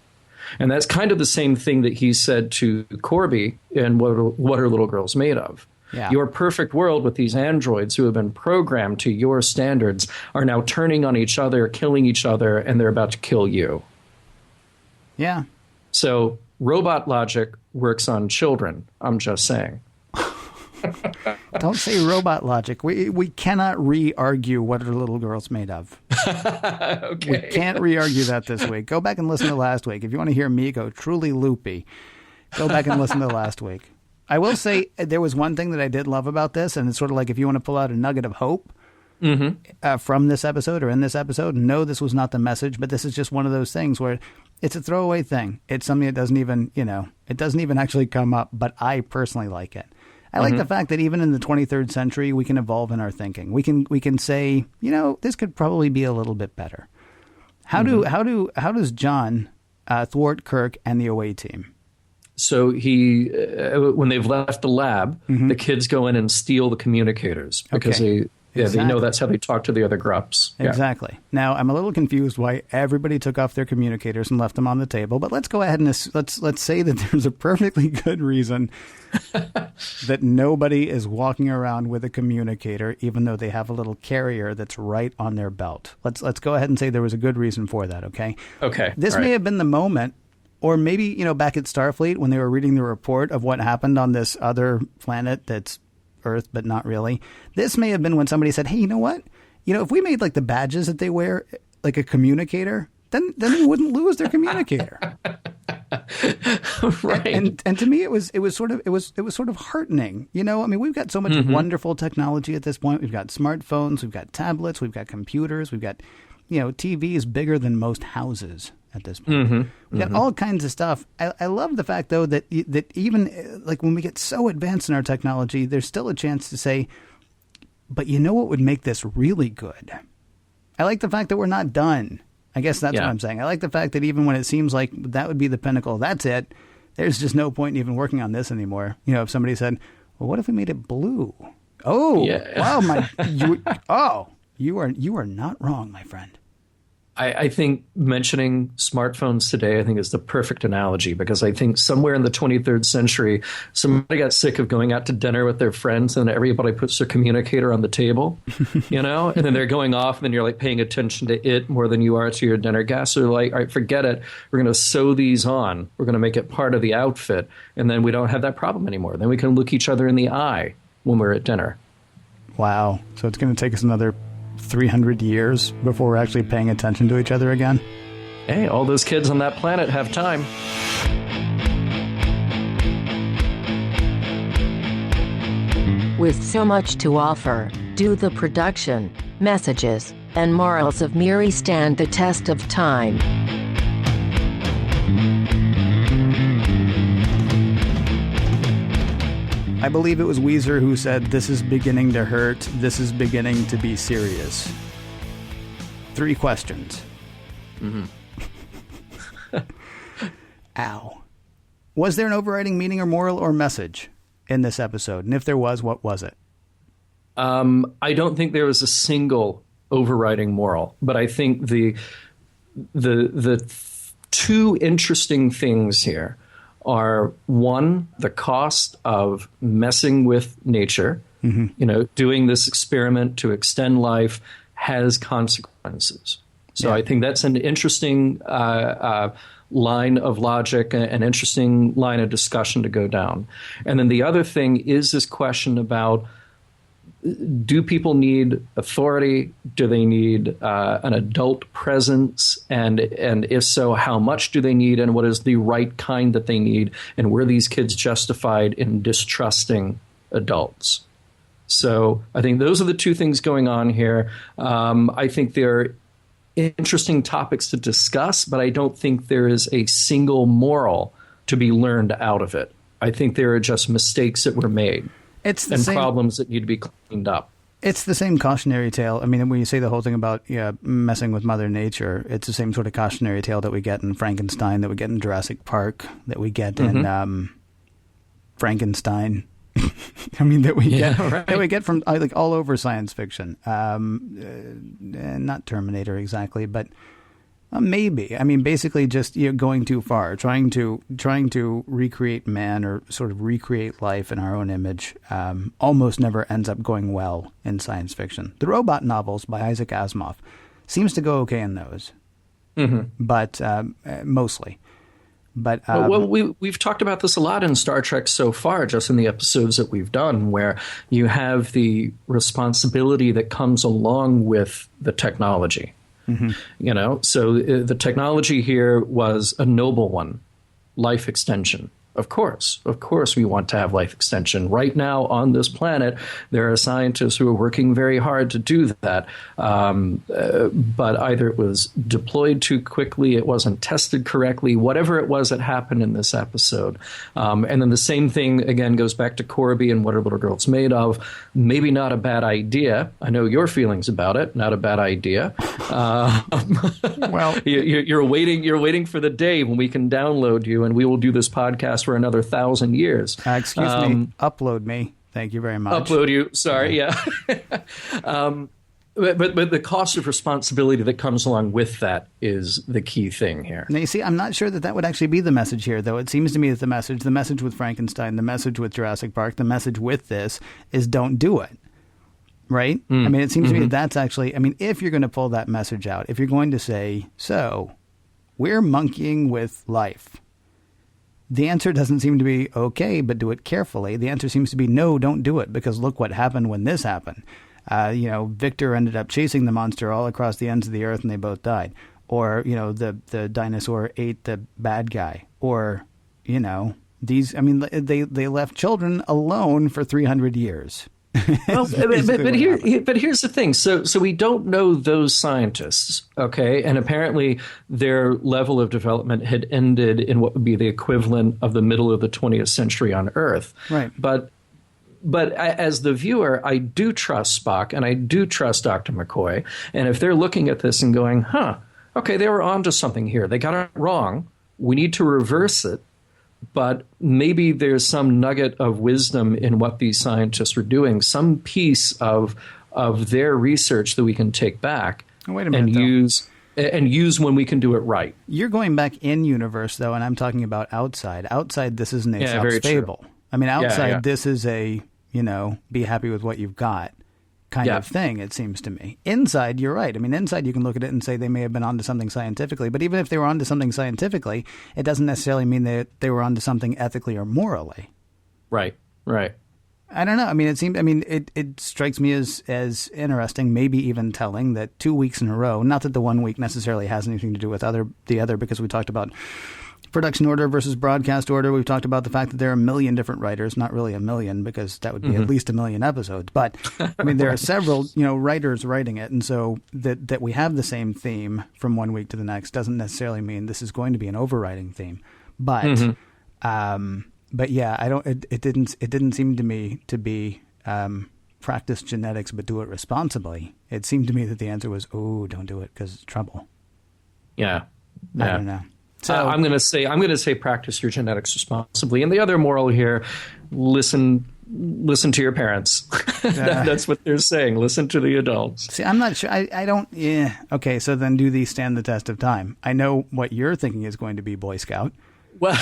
And that's kind of the same thing that he said to Corby in What Are Little Girls Made Of? Yeah. Your perfect world with these androids who have been programmed to your standards are now turning on each other, killing each other, and they're about to kill you. Yeah. So robot logic works on children, I'm just saying. Don't say robot logic. We cannot re-argue What Are Little Girls Made Of. Okay. We can't re-argue that this week. Go back and listen to last week. If you want to hear me go truly loopy, go back and listen to last week. I will say there was one thing that I did love about this, and it's sort of like if you want to pull out a nugget of hope from this episode or in this episode, no, this was not the message, but this is just one of those things where it's a throwaway thing. It's something that doesn't even, it doesn't even actually come up, but I personally like it. I like the fact that even in the 23rd century, we can evolve in our thinking. We can say, this could probably be a little bit better. How does John thwart Kirk and the away team? So when they've left the lab, the kids go in and steal the communicators because they know that's how they talk to the other grups. Exactly. Yeah. Now, I'm a little confused why everybody took off their communicators and left them on the table, but let's go ahead and let's say that there's a perfectly good reason that nobody is walking around with a communicator, even though they have a little carrier that's right on their belt. Let's go ahead and say there was a good reason for that, okay? Okay. This may have been the moment, or maybe, back at Starfleet when they were reading the report of what happened on this other planet that's Earth, but not really. This may have been when somebody said, hey, you know what? If we made like the badges that they wear, like a communicator, then they wouldn't lose their communicator. Right. And to me, it was sort of heartening. We've got so much wonderful technology at this point. We've got smartphones, we've got tablets, we've got computers, we've got, TVs bigger than most houses at this point. We've got all kinds of stuff. I love the fact, though, that even like when we get so advanced in our technology, there's still a chance to say, but what would make this really good? I like the fact that we're not done. I guess that's what I'm saying. I like the fact that even when it seems like that would be the pinnacle, that's it. There's just no point in even working on this anymore. If somebody said, well, what if we made it blue? Oh, wow, you are not wrong, my friend. I think mentioning smartphones today, I think is the perfect analogy because I think somewhere in the 23rd century, somebody got sick of going out to dinner with their friends and everybody puts their communicator on the table, and then they're going off and then you're like paying attention to it more than you are to your dinner guests. So they're like, all right, forget it. We're going to sew these on. We're going to make it part of the outfit. And then we don't have that problem anymore. Then we can look each other in the eye when we're at dinner. Wow. So it's going to take us another 300 years before we're actually paying attention to each other again? Hey, all those kids on that planet have time. With so much to offer, do the production, messages, and morals of Miri stand the test of time? I believe it was Weezer who said, this is beginning to hurt, this is beginning to be serious. 3 questions. Ow. Was there an overriding meaning or moral or message in this episode? And if there was, what was it? I don't think there was a single overriding moral, but I think the 2 interesting things here are, one, the cost of messing with nature, doing this experiment to extend life has consequences. So I think that's an interesting line of logic, an interesting line of discussion to go down. And then the other thing is this question about, do people need authority? Do they need an adult presence? And if so, how much do they need? And what is the right kind that they need? And were these kids justified in distrusting adults? So I think those are the two things going on here. I think they're interesting topics to discuss, but I don't think there is a single moral to be learned out of it. I think there are just mistakes that were made and problems that need to be cleaned up. It's the same cautionary tale. I mean, when you say the whole thing about messing with Mother Nature, it's the same sort of cautionary tale that we get in Frankenstein, that we get in Jurassic Park, that we get in Frankenstein. I mean, that we get from like all over science fiction. Not Terminator exactly, but maybe. I mean, basically just going too far, trying to recreate man or sort of recreate life in our own image. Almost never ends up going well in science fiction. The robot novels by Isaac Asimov seems to go okay in those, but mostly. But well, we've talked about this a lot in Star Trek so far, just in the episodes that we've done, where you have the responsibility that comes along with the technology. So the technology here was a noble one, life extension. Of course, we want to have life extension. Right now on this planet, there are scientists who are working very hard to do that. But either it was deployed too quickly, it wasn't tested correctly, whatever it was that happened in this episode. And then the same thing, again, goes back to Corby and What Are Little Girls Made Of? Maybe not a bad idea. I know your feelings about it. Not a bad idea. Well, you're waiting for the day when we can download you and we will do this podcast for another 1,000 years. Excuse me. Upload me. Thank you very much. Upload you. Sorry. Yeah. But the cost of responsibility that comes along with that is the key thing here. Now, you see, I'm not sure that would actually be the message here, though. It seems to me that the message with Frankenstein, the message with Jurassic Park, the message with this is don't do it. Right? I mean, it seems to me that that's actually, I mean, if you're going to pull that message out, if you're going to say, so we're monkeying with life, the answer doesn't seem to be, okay, but do it carefully. The answer seems to be, no, don't do it, because look what happened when this happened. Victor ended up chasing the monster all across the ends of the earth and they both died. Or, the dinosaur ate the bad guy. Or, they left children alone for 300 years. Well, but here's the thing. So we don't know those scientists, okay? And apparently their level of development had ended in what would be the equivalent of the middle of the 20th century on Earth. Right. But as the viewer, I do trust Spock and I do trust Dr. McCoy. And if they're looking at this and going, okay, they were onto something here. They got it wrong. We need to reverse it. But maybe there's some nugget of wisdom in what these scientists were doing, some piece of their research that we can take back and use when we can do it right. You're going back in universe, though, and I'm talking about outside. Outside, this isn't a self-stable. I mean, outside, this is a, be happy with what you've got kind of thing, it seems to me. Inside, you're right. I mean, inside, you can look at it and say they may have been onto something scientifically, but even if they were onto something scientifically, it doesn't necessarily mean that they were onto something ethically or morally. Right. I don't know. I mean, it strikes me as interesting, maybe even telling, that 2 weeks in a row, not that the 1 week necessarily has anything to do with the other, because we talked about production order versus broadcast order. We've talked about the fact that there are 1 million different writers, not really 1 million, because that would be at least 1 million episodes. But I mean, there are several, writers writing it. And so that we have the same theme from 1 week to the next doesn't necessarily mean this is going to be an overriding theme. But, yeah, it didn't seem to me to be, practice genetics, but do it responsibly. It seemed to me that the answer was, don't do it because it's trouble. Yeah. I don't know. So I'm going to say practice your genetics responsibly. And the other moral here, listen to your parents. That's what they're saying. Listen to the adults. See, I'm not sure. I don't. Yeah. Okay. So then, do these stand the test of time? I know what you're thinking is going to be Boy Scout. Well,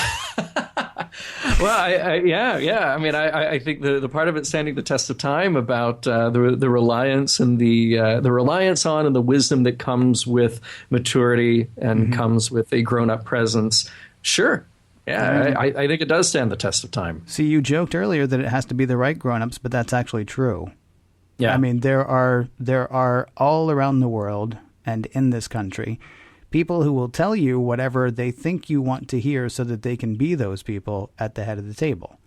Well, yeah. I mean, I think the part of it standing the test of time about the reliance and the reliance on and the wisdom that comes with maturity and comes with a grown up presence. Sure. Yeah, I think it does stand the test of time. See, you joked earlier that it has to be the right grown-ups, but that's actually true. Yeah. I mean, there are all around the world and in this country people who will tell you whatever they think you want to hear so that they can be those people at the head of the table.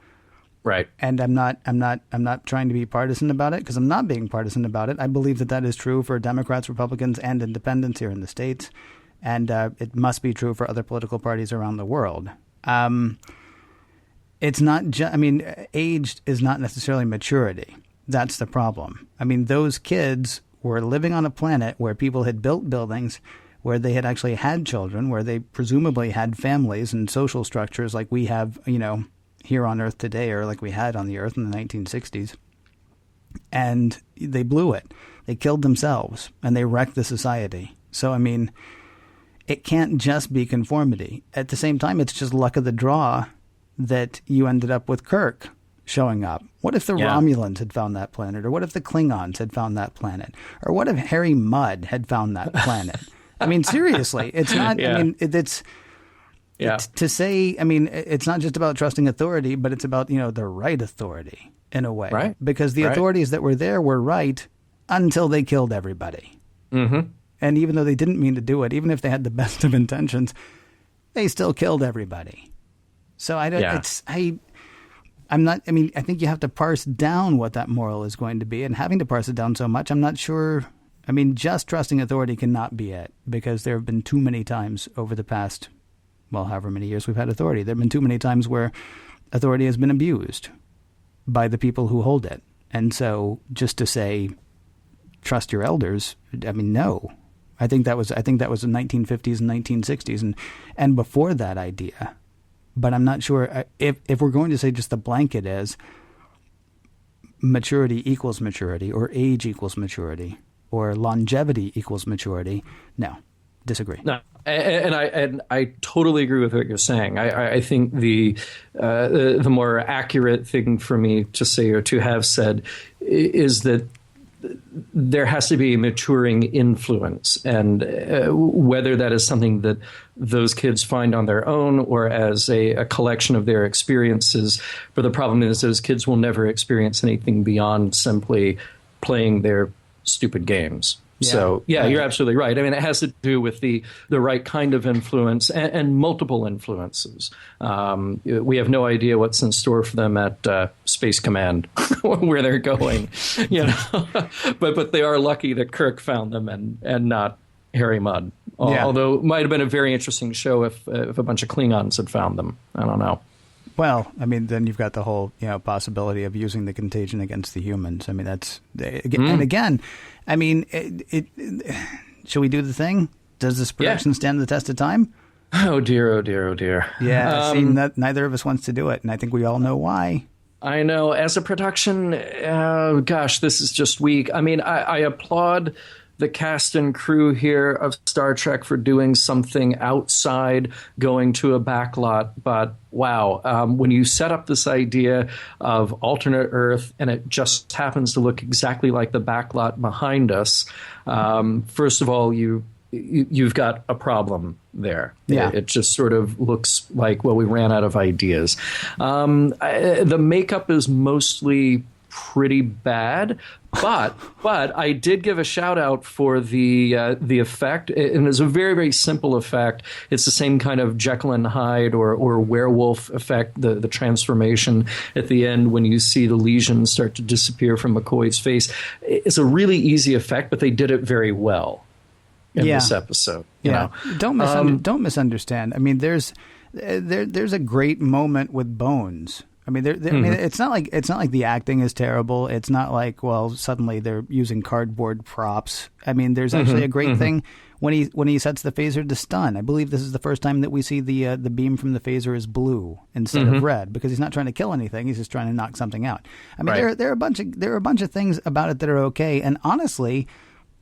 Right. And I'm not trying to be partisan about it, because I'm not being partisan about it. I believe that is true for Democrats, Republicans, and independents here in the States. And it must be true for other political parties around the world. It's not age is not necessarily maturity. That's the problem. I mean, those kids were living on a planet where people had built buildings, where they had actually had children, where they presumably had families and social structures like we have, here on Earth today, or like we had on the Earth in the 1960s. And they blew it. They killed themselves and they wrecked the society. So, I mean, it can't just be conformity. At the same time, it's just luck of the draw that you ended up with Kirk showing up. What if the Romulans had found that planet? Or what if the Klingons had found that planet? Or what if Harry Mudd had found that planet? I mean, seriously, it's not, I mean, it's to say, I mean, it's not just about trusting authority, but it's about, the right authority in a way. Right. Because the authorities that were there were right until they killed everybody. Mm-hmm. And even though they didn't mean to do it, even if they had the best of intentions, they still killed everybody. So I don't, I think you have to parse down what that moral is going to be, and having to parse it down so much, I'm not sure. I mean, just trusting authority cannot be it, because there have been too many times over the past, however many years we've had authority, there have been too many times where authority has been abused by the people who hold it. And so just to say, trust your elders, I mean, no. I think that was the 1950s and 1960s and before that idea. But I'm not sure if we're going to say just the blanket is maturity equals maturity, or age equals maturity, or longevity equals maturity. No, disagree. No, and I totally agree with what you're saying. I think the more accurate thing for me to say or to have said is that there has to be a maturing influence, and whether that is something that those kids find on their own or as a collection of their experiences. But the problem is those kids will never experience anything beyond simply playing their stupid games. Yeah. So, you're absolutely right. I mean, it has to do with the right kind of influence and multiple influences. We have no idea what's in store for them at Space Command, where they're going, but they are lucky that Kirk found them and not Harry Mudd. Yeah. Although it might have been a very interesting show if a bunch of Klingons had found them. I don't know. Well, I mean, then you've got the whole, possibility of using the contagion against the humans. I mean, and again, I mean, should we do the thing? Does this production stand the test of time? Oh dear, oh dear, oh dear. Yeah, neither of us wants to do it, and I think we all know why. I know. As a production, this is just weak. I mean, I applaud the cast and crew here of Star Trek for doing something outside going to a backlot. But wow, when you set up this idea of alternate Earth and it just happens to look exactly like the backlot behind us, first of all, you've got a problem there. Yeah. It just sort of looks like, we ran out of ideas. The makeup is mostly pretty bad, but I did give a shout out for the effect, and it's a very, very simple effect. It's the same kind of Jekyll and Hyde or werewolf effect, the transformation at the end when you see the lesions start to disappear from McCoy's face. It's a really easy effect, but they did it very well in this episode. You know? Don't misunderstand. I mean, there's a great moment with Bones. I mean, I mean, it's not like the acting is terrible. It's not like, suddenly they're using cardboard props. I mean, there's actually a great thing when he sets the phaser to stun. I believe this is the first time that we see the beam from the phaser is blue instead of red, because he's not trying to kill anything. He's just trying to knock something out. I mean, there are a bunch of things about it that are okay. And honestly,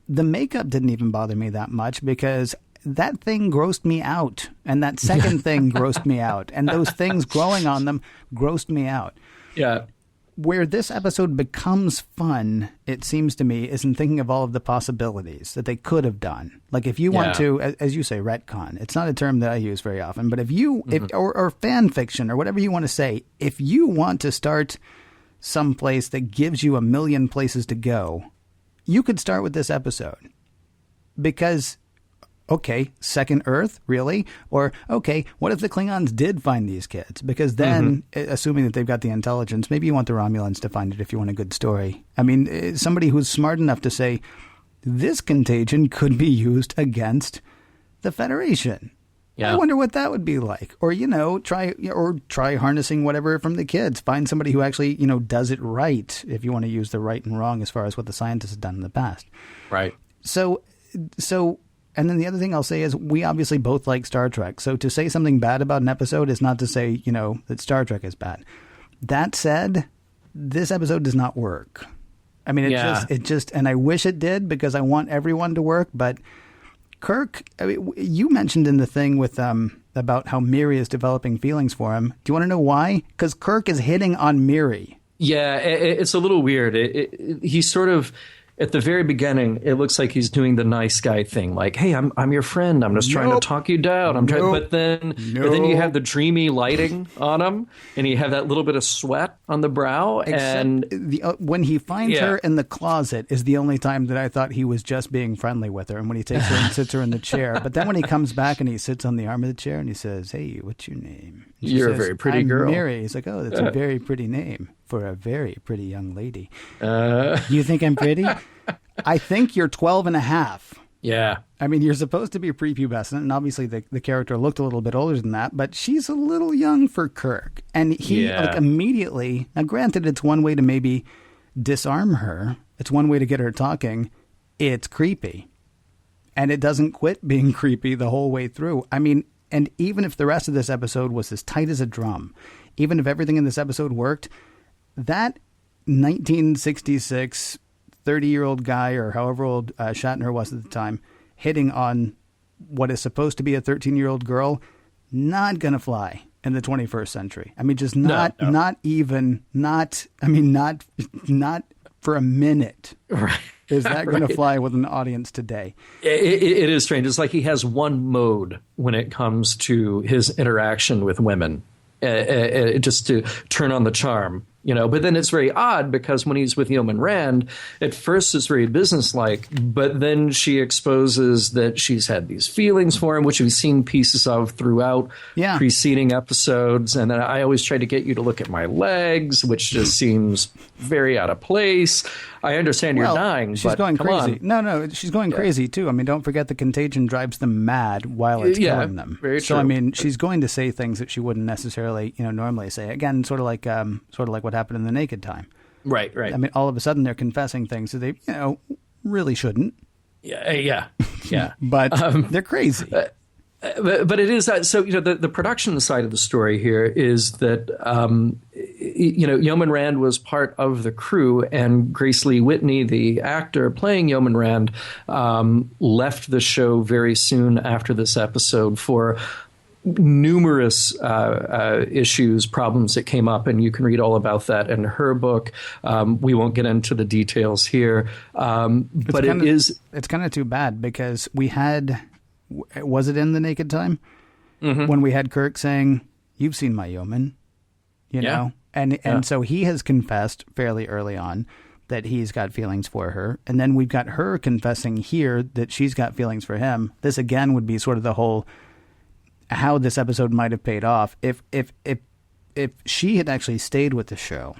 the makeup didn't even bother me that much, because that thing grossed me out. And that second thing grossed me out. And those things growing on them grossed me out. Yeah. Where this episode becomes fun, it seems to me, is in thinking of all of the possibilities that they could have done. Like if you want to, as you say, retcon. It's not a term that I use very often, but if you, or fan fiction or whatever you want to say, if you want to start someplace that gives you a million places to go, you could start with this episode. Because, okay, second Earth, really? Or, okay, what if the Klingons did find these kids? Because then, assuming that they've got the intelligence, maybe you want the Romulans to find it if you want a good story. I mean, somebody who's smart enough to say, this contagion could be used against the Federation. Yeah. I wonder what that would be like. Or, try harnessing whatever from the kids. Find somebody who actually, does it right, if you want to use the right and wrong as far as what the scientists have done in the past. Right. So, and then the other thing I'll say is we obviously both like Star Trek. So to say something bad about an episode is not to say, that Star Trek is bad. That said, this episode does not work. I mean, it just, and I wish it did because I want everyone to work. But Kirk, you mentioned in the thing with, about how Miri is developing feelings for him. Do you want to know why? Because Kirk is hitting on Miri. Yeah, it's a little weird. He's sort of, at the very beginning, it looks like he's doing the nice guy thing, like, "Hey, I'm your friend. I'm just trying to talk you down. I'm trying." But then you have the dreamy lighting on him, and you have that little bit of sweat on the brow. And when he finds her in the closet is the only time that I thought he was just being friendly with her. And when he takes her and sits her in the chair, but then when he comes back and he sits on the arm of the chair and he says, "Hey, what's your name?" You're a very pretty girl. I'm Miri. He's like, "Oh, that's a very pretty name for a very pretty young lady." You think I'm pretty? I think you're 12 and a half. Yeah. I mean, you're supposed to be prepubescent, and obviously the character looked a little bit older than that, but she's a little young for Kirk. And he immediately, now granted, it's one way to maybe disarm her. It's one way to get her talking. It's creepy. And it doesn't quit being creepy the whole way through. I mean, and even if the rest of this episode was as tight as a drum, even if everything in this episode worked, that 1966 30-year-old guy, or however old Shatner was at the time, hitting on what is supposed to be a 13-year-old girl, not going to fly in the 21st century. I mean, just not for a minute. Right. Is that going to fly with an audience today? It is strange. It's like he has one mode when it comes to his interaction with women, just to turn on the charm. But then it's very odd because when he's with Yeoman Rand, at first it's very businesslike, but then she exposes that she's had these feelings for him, which we've seen pieces of throughout preceding episodes. And then I always try to get you to look at my legs, which just seems very out of place. I understand you're dying, she's going crazy. No, she's going crazy too. I mean, don't forget the contagion drives them mad while it's killing them. Very so true. I mean, she's going to say things that she wouldn't necessarily, normally say. Again, sort of like what happened in The Naked Time. Right. I mean, all of a sudden they're confessing things that they, really shouldn't. Yeah. But they're crazy. But it is that. So the production side of the story here is that Yeoman Rand was part of the crew, and Grace Lee Whitney, the actor playing Yeoman Rand, left the show very soon after this episode for numerous issues, problems that came up, and you can read all about that in her book. We won't get into the details here, but it's kind of too bad because we had. Was it in The Naked Time? Mm-hmm. When we had Kirk saying, "You've seen my yeoman," know? And so he has confessed fairly early on that he's got feelings for her. And then we've got her confessing here that she's got feelings for him. This again would be sort of the whole, how this episode might have paid off if she had actually stayed with the show.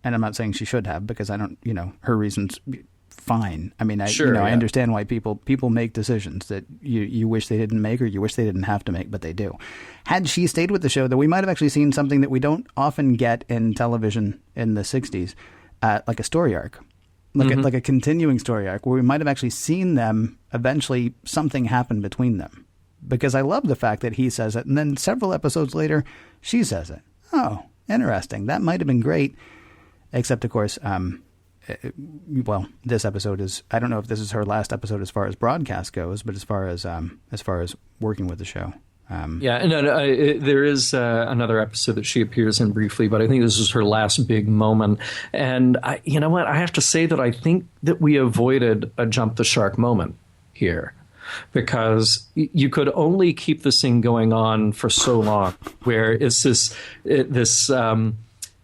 And I'm not saying she should have, because I don't, her reasons, fine. I mean, I understand why people make decisions that you wish they didn't make, or you wish they didn't have to make, but they do. Had she stayed with the show, though, we might have actually seen something that we don't often get in television in the 60s, like a story arc, like a continuing story arc, where we might have actually seen them eventually, something happen between them. Because I love the fact that he says it, and then several episodes later, she says it. Oh, interesting. That might have been great. Except, of course, well, this episode is, I don't know if this is her last episode as far as broadcast goes, but as far as working with the show. There is another episode that she appears in briefly, but I think this is her last big moment. And you know what? I have to say that I think that we avoided a jump the shark moment here, because you could only keep this thing going on for so long, where it's this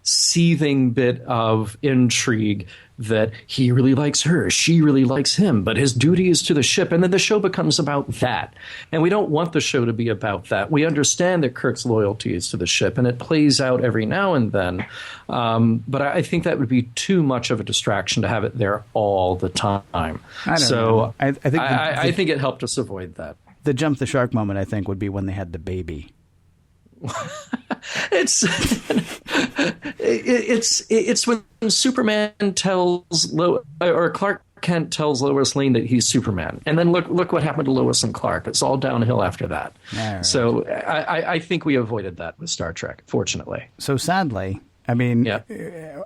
seething bit of intrigue that he really likes her, she really likes him, but his duty is to the ship. And then the show becomes about that. And we don't want the show to be about that. We understand that Kirk's loyalty is to the ship, and it plays out every now and then. But I think that would be too much of a distraction to have it there all the time. I don't know. I think it helped us avoid that. The jump the shark moment, I think, would be when they had the baby. It's when Superman tells or Clark Kent tells Lois Lane that he's Superman, and then look what happened to Lois and Clark. It's all downhill after that. Right. So I think we avoided that with Star Trek, fortunately. So sadly, I mean,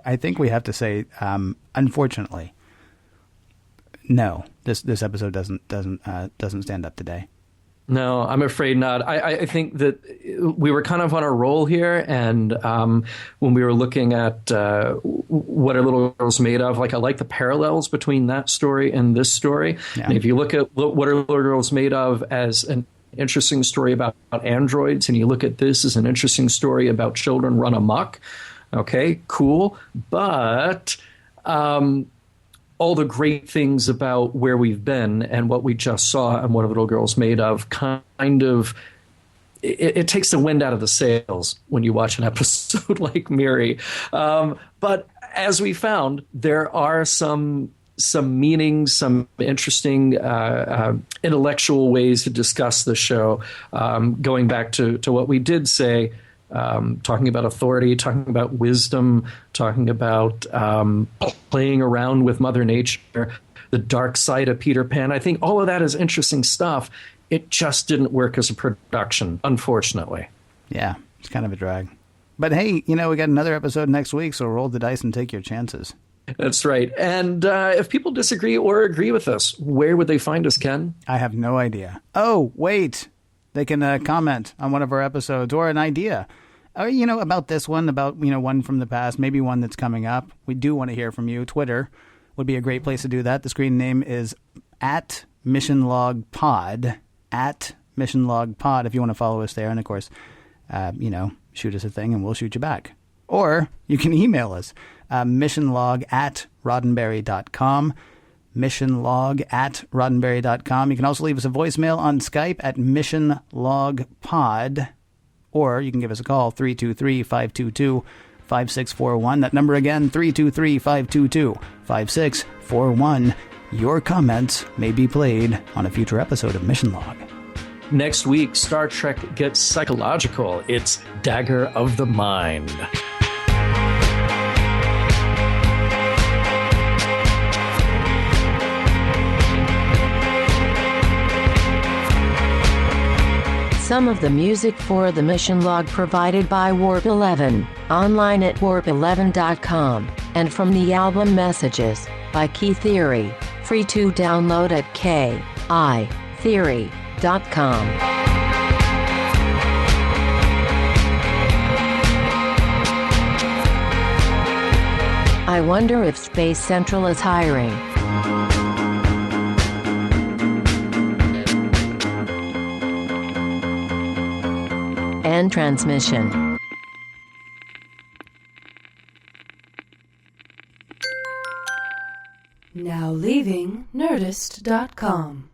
I think we have to say, unfortunately, no, this episode doesn't stand up today. No, I'm afraid not. I think that we were kind of on a roll here, and when we were looking at what Our Little Girl's Made Of, like, I like the parallels between that story and this story. Yeah. And if you look at what Our Little Girl's Made Of as an interesting story about androids, and you look at this as an interesting story about children run amok, okay, cool. But all the great things about where we've been and what we just saw and what A Little Girl's Made Of kind of, it takes the wind out of the sails when you watch an episode like Miri. But as we found, there are some meanings, some interesting intellectual ways to discuss the show, going back to what we did say, talking about authority, talking about wisdom, talking about playing around with Mother Nature, the dark side of Peter Pan. I think all of that is interesting stuff. It just didn't work as a production, unfortunately. Yeah, it's kind of a drag. But hey, we got another episode next week, so roll the dice and take your chances. That's right. And if people disagree or agree with us, where would they find us, Ken? I have no idea. Oh, wait. They can comment on one of our episodes or an idea. About this one, about, one from the past, maybe one that's coming up. We do want to hear from you. Twitter would be a great place to do that. The screen name is @MissionLogPod, @MissionLogPod, if you want to follow us there. And, of course, shoot us a thing and we'll shoot you back. Or you can email us, missionlog@roddenberry.com. missionlog@roddenberry.com. You can also leave us a voicemail on Skype at missionlogpod, or you can give us a call, 323-522-5641. That number again, 323-522-5641. Your comments may be played on a future episode of Mission Log. Next week, Star Trek gets psychological. It's Dagger of the Mind. Some of the music for the Mission Log provided by Warp 11, online at warp11.com, and from the album Messages by Key Theory, free to download at kitheory.com. I wonder if Space Central is hiring. End transmission. Now leaving Nerdist.com.